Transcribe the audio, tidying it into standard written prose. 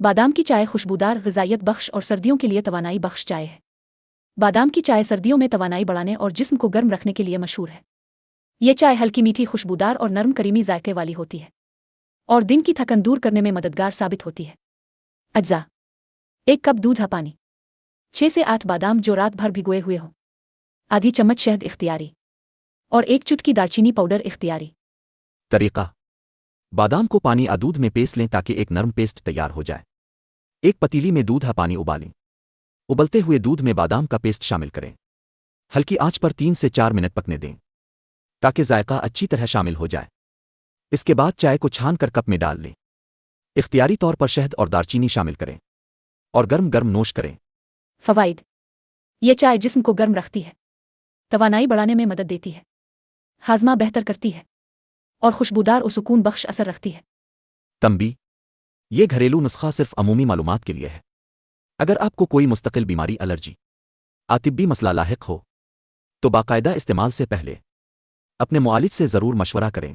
بادام کی چائے خوشبودار غذائیت بخش اور سردیوں کے لیے توانائی بخش چائے ہے۔ بادام کی چائے سردیوں میں توانائی بڑھانے اور جسم کو گرم رکھنے کے لیے مشہور ہے۔ یہ چائے ہلکی میٹھی خوشبودار اور نرم کریمی ذائقے والی ہوتی ہے اور دن کی تھکن دور کرنے میں مددگار ثابت ہوتی ہے۔ اجزاء: 1 کپ دودھ پانی، 6 سے 8 بادام جو رات بھر بھگوئے ہوئے ہوں، آدھی چمچ شہد اختیاری، اور 1 چٹکی دارچینی پاؤڈر اختیاری۔ طریقہ: بادام کو پانی دودھ میں پیس لیں تاکہ ایک نرم پیسٹ تیار ہو جائے۔ ایک پتیلی میں دودھ پانی ابالیں۔ ابلتے ہوئے دودھ میں بادام کا پیسٹ شامل کریں۔ ہلکی آنچ پر 3 سے 4 منٹ پکنے دیں تاکہ ذائقہ اچھی طرح شامل ہو جائے۔ اس کے بعد چائے کو چھان کر کپ میں ڈال لیں۔ اختیاری طور پر شہد اور دارچینی شامل کریں اور گرم گرم نوش کریں۔ فوائد: یہ چائے جسم کو گرم رکھتی ہے، توانائی بڑھانے میں مدد دیتی ہے، ہاضمہ بہتر کرتی ہے اور خوشبودار و سکون بخش اثر رکھتی ہے۔ تنبیہ: یہ گھریلو نسخہ صرف عمومی معلومات کے لیے ہے۔ اگر آپ کو کوئی مستقل بیماری، الرجی، طبی مسئلہ لاحق ہو تو باقاعدہ استعمال سے پہلے اپنے معالج سے ضرور مشورہ کریں۔